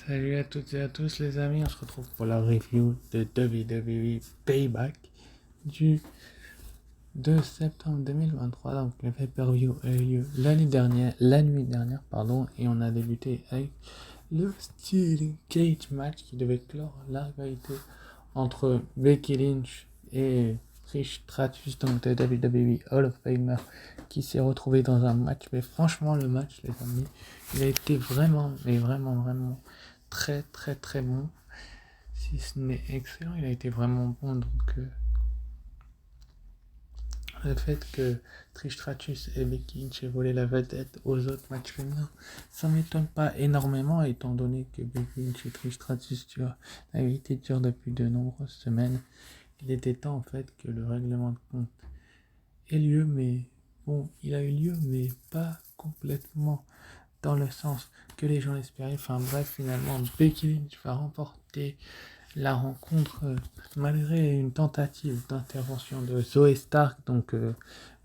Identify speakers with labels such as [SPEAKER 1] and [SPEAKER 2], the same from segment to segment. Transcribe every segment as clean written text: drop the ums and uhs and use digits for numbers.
[SPEAKER 1] Salut à toutes et à tous les amis, on se retrouve pour la review de WWE Payback du 2 septembre 2023. Donc le pay-per-view a eu lieu la nuit dernière, et on a débuté avec le Steel Cage match qui devait clore la rivalité entre Becky Lynch et Trish Stratus, donc de WWE Hall of Famer, qui s'est retrouvé dans un match. Mais franchement, le match, les amis, il a été vraiment, mais vraiment très très très bon. Si ce n'est excellent, il a été vraiment bon. Donc le fait que Trish Stratus et Becky Lynch aient volé la vedette aux autres matchs féminins, ça m'étonne pas énormément, étant donné que Becky Lynch et Trish Stratus, tu vois, avaient été durs depuis de nombreuses semaines. Il était temps en fait que le règlement de compte ait lieu, mais bon, il a eu lieu, mais pas complètement dans le sens que les gens l'espéraient. Enfin bref, finalement, Becky Lynch va remporter la rencontre malgré une tentative d'intervention de Zoey Stark. Donc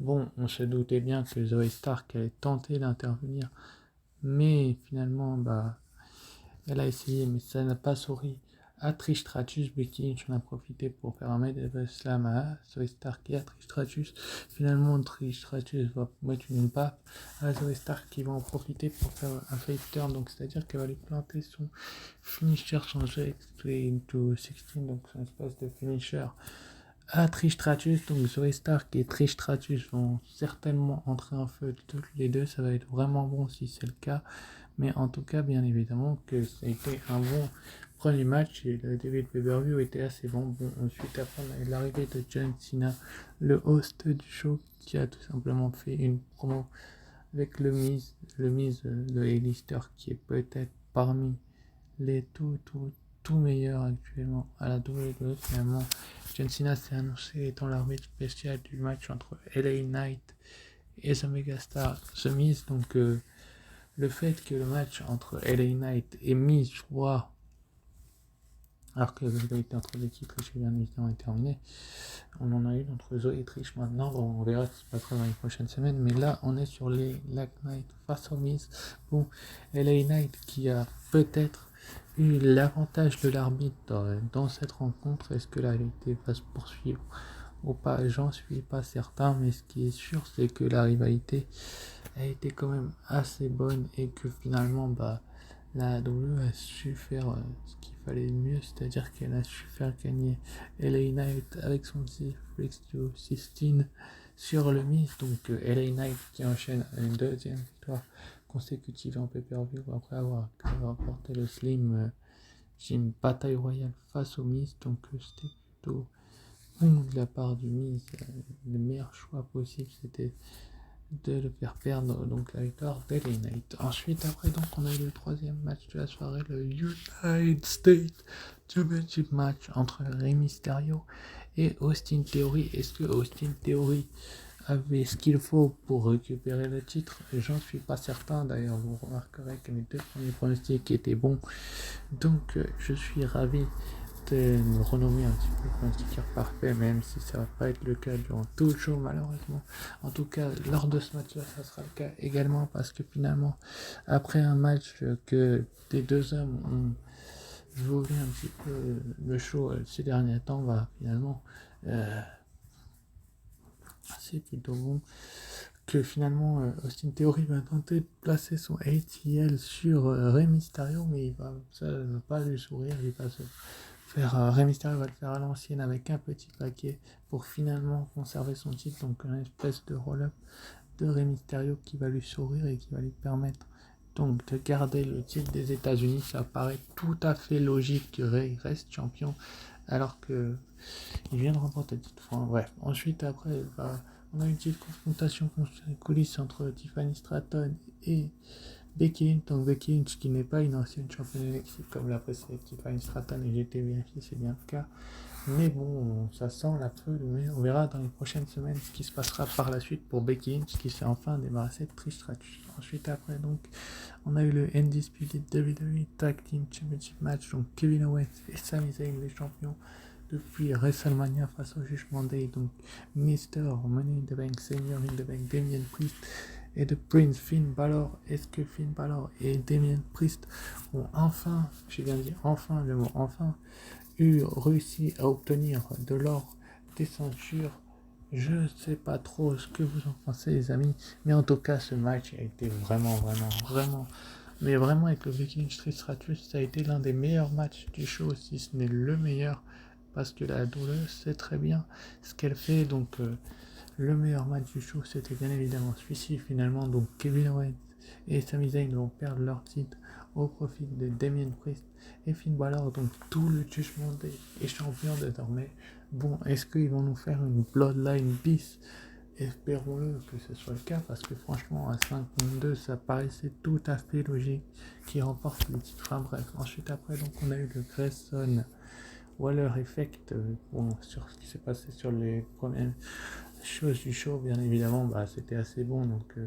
[SPEAKER 1] bon, on se doutait bien que Zoey Stark allait tenter d'intervenir, mais finalement, elle a essayé, mais ça n'a pas souri à Trish Stratus. Becky Lynch en a profité pour faire un medieval slam à Zoey Stark et à Trish Stratus. Finalement, Trish Stratus va mettre une pape à Zoey Stark qui va en profiter pour faire un fake turn, donc c'est-à-dire qu'elle va lui planter son finisher, son jeu into 16, donc son espèce de finisher à Trish Stratus. Donc Zoey Stark et Trish Stratus vont certainement entrer en feu toutes les deux, ça va être vraiment bon si c'est le cas. Mais en tout cas, bien évidemment que ça a été un bon premier match et le début de pay-per-view était assez bon. Bon, ensuite, après, on a eu l'arrivée de John Cena, le host du show, qui a tout simplement fait une promo avec le Miz de A-Lister, qui est peut-être parmi les tout meilleurs actuellement à la WWE. Finalement, John Cena s'est annoncé étant l'arbitre spécial du match entre LA Knight et The Megastar The Miz. Donc, le fait que le match entre LA Knight et Miz soit, alors que la rivalité entre les équipes bien évidemment est terminée, on en a une entre Zoé et Trish maintenant. Bon, on verra ce qui se passera dans les prochaines semaines, mais là on est sur les Knight face au Miz. Bon, LA Knight qui a peut-être eu l'avantage de l'arbitre dans cette rencontre. Est-ce que la rivalité va se poursuivre ou pas? J'en suis pas certain, mais ce qui est sûr, c'est que la rivalité a été quand même assez bonne et que finalement, la WWE a su faire ce qu'il fallait de mieux, c'est-à-dire qu'elle a su faire gagner LA Knight avec son Flex to 16 sur le Miz. Donc LA Knight qui enchaîne une deuxième victoire consécutive en pay-per-view après avoir remporté le Slim Jim Bataille Royale face au Miz. Donc c'était plutôt bon de la part du Miz. Le meilleur choix possible, c'était de le faire perdre, donc la victoire d'LA Knight. Ensuite, après, donc, on a eu le troisième match de la soirée, le United States Championship match entre Rey Mysterio et Austin Theory. Est-ce que Austin Theory avait ce qu'il faut pour récupérer le titre? J'en suis pas certain. D'ailleurs, vous remarquerez que mes deux premiers pronostics étaient bons. Donc, je suis ravi de me renommer un petit peu pronostiqueur parfait, même si ça va pas être le cas durant tout le show malheureusement. En tout cas, lors de ce match-là, ça sera le cas également, parce que finalement, après un match que les deux hommes ont volé un petit peu le show ces derniers temps, finalement, c'est plutôt bon que finalement Austin Theory va tenter de placer son ATL sur Rey Mysterio, mais ça ne va pas lui sourire. Il va se Rey Mysterio va le faire à l'ancienne avec un petit paquet pour finalement conserver son titre. Donc une espèce de roll-up de Rey Mysterio qui va lui sourire et qui va lui permettre donc de garder le titre des États-Unis. Ça paraît tout à fait logique que Rey reste champion alors que il vient de remporter le titre. Enfin, bref. Ensuite, après, on a une petite confrontation coulisses entre Tiffany Stratton et Becky Lynch. Donc Becky Lynch, qui n'est pas une ancienne championne NXT comme l'a précédé Tiffany Stratton, et j'ai été vérifié, c'est bien le cas. Mais bon, ça sent la peu, mais on verra dans les prochaines semaines ce qui se passera par la suite pour Becky Lynch, qui s'est enfin débarrassée de Trish Stratus. Ensuite, après, donc, on a eu le Undisputed WWE Tag Team Championship match, donc Kevin Owens et Sami Zayn, les champions depuis WrestleMania face au Judgment Day. Donc Mister Money in the Bank, Senior in the Bank, Damien Priest et de Prince Finn Balor. Est-ce que Finn Balor et Damien Priest ont enfin, j'ai bien dit enfin, le mot enfin, réussi à obtenir de l'or, des ceintures? Je ne sais pas trop ce que vous en pensez, les amis, mais en tout cas, ce match a été vraiment, mais vraiment avec le Viking Street Stratus, ça a été l'un des meilleurs matchs du show, si ce n'est le meilleur, parce que la WWE sait très bien ce qu'elle fait. Donc le meilleur match du show, c'était bien évidemment celui-ci finalement. Donc Kevin Owens et Sami Zayn vont perdre leur titre au profit de Damien Priest et Finn Balor. Donc tout le Judgment Day est champion désormais. Bon, est-ce qu'ils vont nous faire une Bloodline bis? Espérons-le que ce soit le cas, parce que franchement à 5-2 ça paraissait tout à fait logique qu'ils remportent le titre. Enfin bref, ensuite après donc on a eu le Grayson Waller Effect. Bon, sur ce qui s'est passé sur les premières choses du show, bien évidemment, c'était assez bon, donc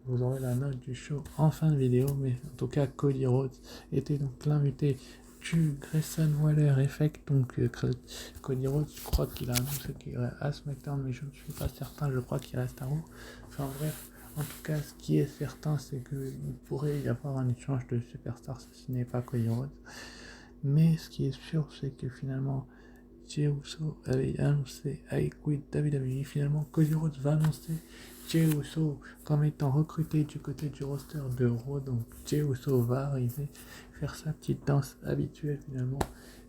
[SPEAKER 1] vous aurez la note du show en fin de vidéo. Mais en tout cas, Cody Rhodes était donc l'invité du Grayson Waller Effect. Donc Cody Rhodes, je crois qu'il a annoncé qu'il irait à SmackDown, mais je ne suis pas certain, je crois qu'il reste à Raw. Enfin bref, en tout cas, ce qui est certain, c'est qu'il pourrait y avoir un échange de superstars si ce n'est pas Cody Rhodes. Mais ce qui est sûr, c'est que finalement, Jey Uso avait annoncé I Quit WWE. Finalement, Cody Rhodes va annoncer Jey Uso comme étant recruté du côté du roster de Raw. Donc Jey Uso va arriver, faire sa petite danse habituelle finalement.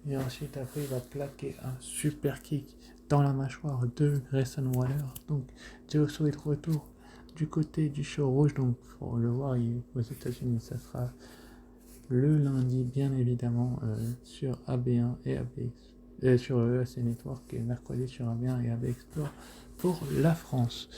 [SPEAKER 1] Et ensuite, après, il va plaquer un super kick dans la mâchoire de Grayson Waller. Donc Jey Uso est de retour du côté du show rouge. Donc pour le voir aux États-Unis, ça sera le lundi, bien évidemment, sur AB1 et ABX, sur EAC Network, et mercredi sur AB1 et ABX pour la France.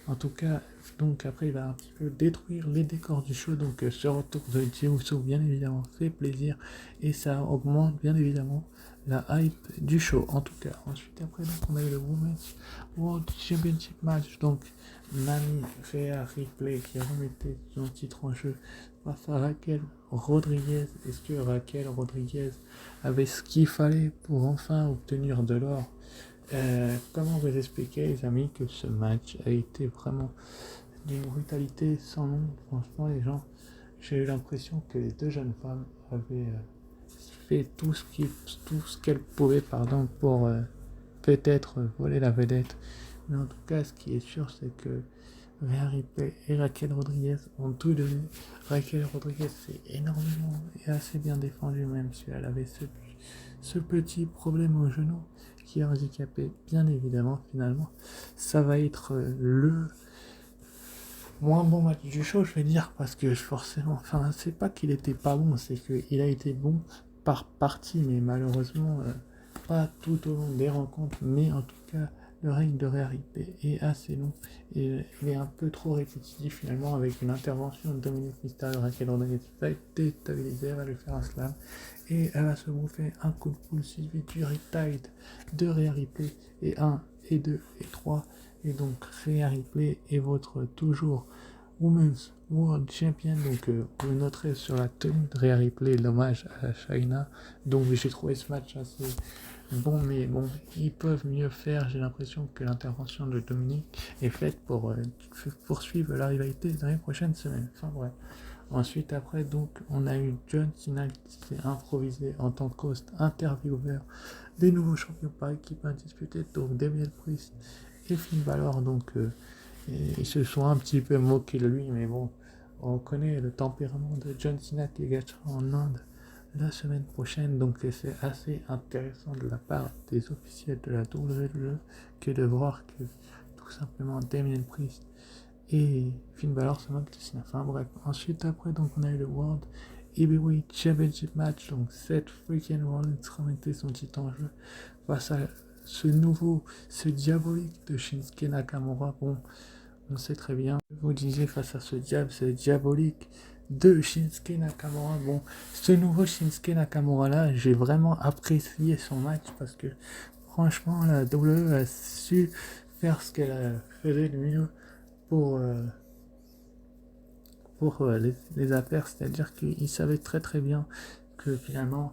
[SPEAKER 1] En tout cas, donc après, il va un petit peu détruire les décors du show. Donc, ce retour de Jey Uso, bien évidemment, fait plaisir et ça augmente, bien évidemment, la hype du show. En tout cas, ensuite, après, donc, on a eu le Women's World Championship match. Donc, Nami Rhea Ripley qui remettait son titre en jeu face à Raquel Rodriguez. Est-ce que Raquel Rodriguez avait ce qu'il fallait pour enfin obtenir de l'or? Comment vous expliquer, les amis, que ce match a été vraiment d'une brutalité sans nom? Franchement, les gens, j'ai eu l'impression que les deux jeunes femmes avaient fait tout ce qu'elles pouvaient, pour peut-être voler la vedette. Mais en tout cas, ce qui est sûr, c'est que Rhea Ripley et Raquel Rodriguez ont tout donné. Raquel Rodriguez s'est énormément et assez bien défendue, même si elle avait ce petit problème au genou qui a handicapé, bien évidemment. Finalement, ça va être le moins bon match du show, je vais dire, parce que forcément, enfin, c'est pas qu'il était pas bon, c'est qu'il a été bon par partie, mais malheureusement, pas tout au long des rencontres. Mais en tout cas, le règne de Rhea Ripley est assez long et il est un peu trop répétitif finalement, avec une intervention de Dominique Mysterio. Raquel Rodriguez va être déstabilisée, elle va lui faire un slam et elle va se bouffer un coup de poule suivi du Riptide de Rhea Ripley, et 1 et 2 et 3. Et donc Rhea Ripley est votre toujours Women's World Champion. Donc vous noterez sur la tenue de Rhea Ripley l'hommage à Shayna. Donc j'ai trouvé ce match assez bon, mais bon, ils peuvent mieux faire. J'ai l'impression que l'intervention de Dominique est faite pour poursuivre la rivalité dans les prochaines semaines. Enfin bref. Ensuite, après, donc, on a eu John Cena qui s'est improvisé en tant qu'host intervieweur des nouveaux champions par équipe indisputés, donc Damien Priest et Finn Balor. Donc, ils se sont un petit peu moqués de lui, mais bon, on connaît le tempérament de John Cena qui gâchera en Inde la semaine prochaine. Donc, c'est assez intéressant de la part des officiels de la WWE que de voir que tout simplement Damien Priest et Finn Balor se moque de Cena. Enfin bref, ensuite après, donc on a eu le World Heavyweight Championship match. Donc Seth freaking Rollins remettait son titre en jeu face à ce diabolique de Shinsuke Nakamura. Bon, on sait très bien, vous disiez, face à ce diabolique de Shinsuke Nakamura. Bon, ce nouveau Shinsuke Nakamura là, j'ai vraiment apprécié son match, parce que franchement, la WWE a su faire ce qu'elle faisait de mieux pour les affaires, c'est-à-dire qu'il savait très très bien que finalement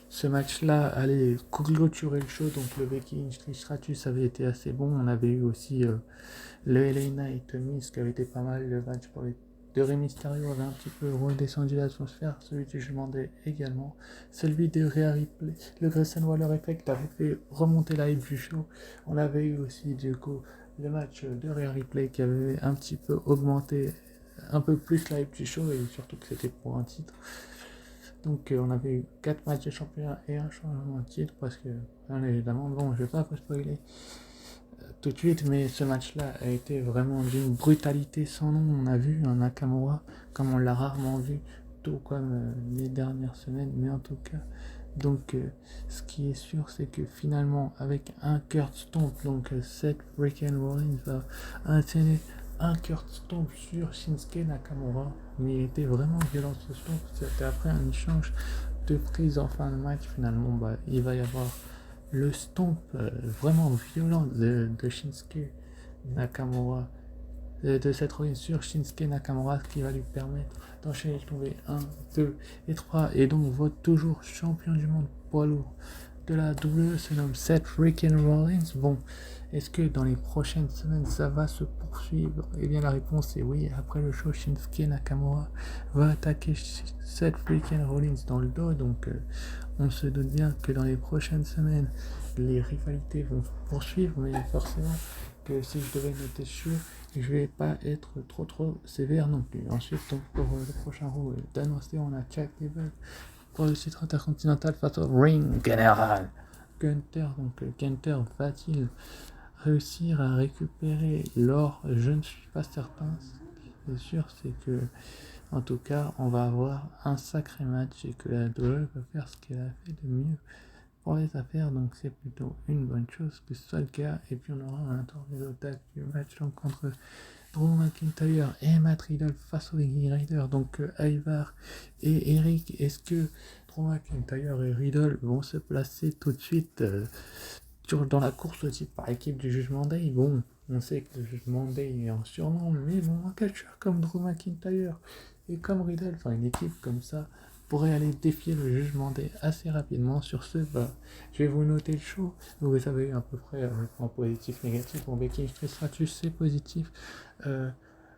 [SPEAKER 1] ce match-là allait clôturer le show, donc le Becky Lynch Trish Stratus avait été assez bon. On avait eu aussi le LA Knight Miz qui avait été pas mal. Le match pour les de Rey Mysterio avait un petit peu redescendu l'atmosphère. Celui du Jugement Day également. Celui de Rhea Ripley, le Grayson Waller Effect avait fait remonter la hype du show. On avait eu aussi du coup le match de Rhea Ripley qui avait un petit peu augmenté un peu plus la hype du show et surtout que c'était pour un titre. Donc on avait eu 4 matchs de championnat et un changement de titre parce que, bien évidemment, bon, je vais pas vous spoiler tout de suite, mais ce match-là a été vraiment d'une brutalité sans nom. On a vu un Nakamura comme on l'a rarement vu, tout comme les dernières semaines, mais en tout cas. Donc ce qui est sûr, c'est que finalement, avec un Kurt Stomp, donc Seth freaking Rollins va enchaîner un Kurt Stomp sur Shinsuke Nakamura, mais il était vraiment violent ce Stomp. C'était après un échange de prise en fin de match. Finalement, bah, il va y avoir le stomp vraiment violent de Shinsuke Nakamura, de cette Rollins sur Shinsuke Nakamura, qui va lui permettre d'enchaîner le tombé 1, 2 et 3, et donc vote toujours champion du monde poids lourd de la WWE, se nomme Seth freaking Rollins. Bon, est-ce que dans les prochaines semaines ça va se poursuivre? Eh bien la réponse est oui. Après le show, Shinsuke Nakamura va attaquer Seth freaking Rollins dans le dos, donc on se doute bien que dans les prochaines semaines les rivalités vont se poursuivre, mais forcément que si je devais noter sûr, je vais pas être trop sévère non plus. Ensuite, donc, pour le prochain rôle d'annoncer, on a Chad Gable pour le titre intercontinental face au Ring General Gunther. Donc Gunther va-t-il réussir à récupérer l'or? Je ne suis pas certain. Ce qui est sûr, c'est que en tout cas, on va avoir un sacré match et que la WWE va faire ce qu'elle a fait de mieux pour les affaires, donc c'est plutôt une bonne chose que ce soit le cas. Et puis on aura un interview du match donc, entre Drew McIntyre et Matt Riddle face aux Viking Raiders, donc Ivar et Eric. Est-ce que Drew McIntyre et Riddle vont se placer tout de suite dans la course au titre par équipe du Judgment Day? Bon, on sait que le Judgment Day est en surnom, mais bon, un catcheur comme Drew McIntyre et comme Riddle, enfin une équipe comme ça, pourrait aller défier le Jugement Day assez rapidement. Sur ce, bah, je vais vous noter le show. Vous savez à peu près en positif, négatif. Bon, Becky Lynch Stratus, c'est positif.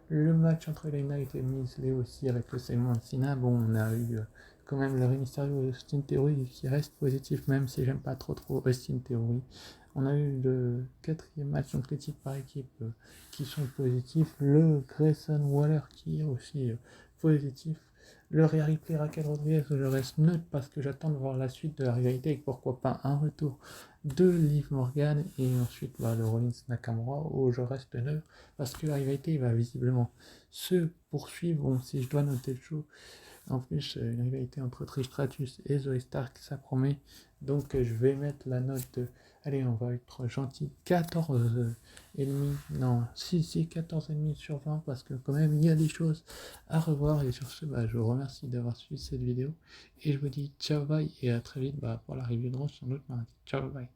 [SPEAKER 1] Le match entre les Knight et Miz l'est aussi avec le segment de Cena. Bon, on a eu quand même le Rey Mysterio et Austin Theory qui reste positif, même si j'aime pas trop Austin Theory. On a eu le quatrième match, donc les titres par équipe qui sont positifs. Le Grayson Waller qui est aussi positif. Le Rhea Ripley Raquel Rodriguez, je reste neutre parce que j'attends de voir la suite de la rivalité et pourquoi pas un retour de Liv Morgan, et ensuite bah, le Rollins Nakamura où je reste neutre parce que la rivalité va visiblement se poursuivre. Bon, si je dois noter le show, en plus une rivalité entre Trish Stratus et Zoe Stark, ça promet, donc je vais mettre la note de, allez, on va être gentil, 14 et demi, non, si 14 et demi sur 20 parce que quand même il y a des choses à revoir. Et sur ce, bah, je vous remercie d'avoir suivi cette vidéo et je vous dis ciao bye et à très vite bah, pour la review de Raw sans doute mardi. Ciao bye.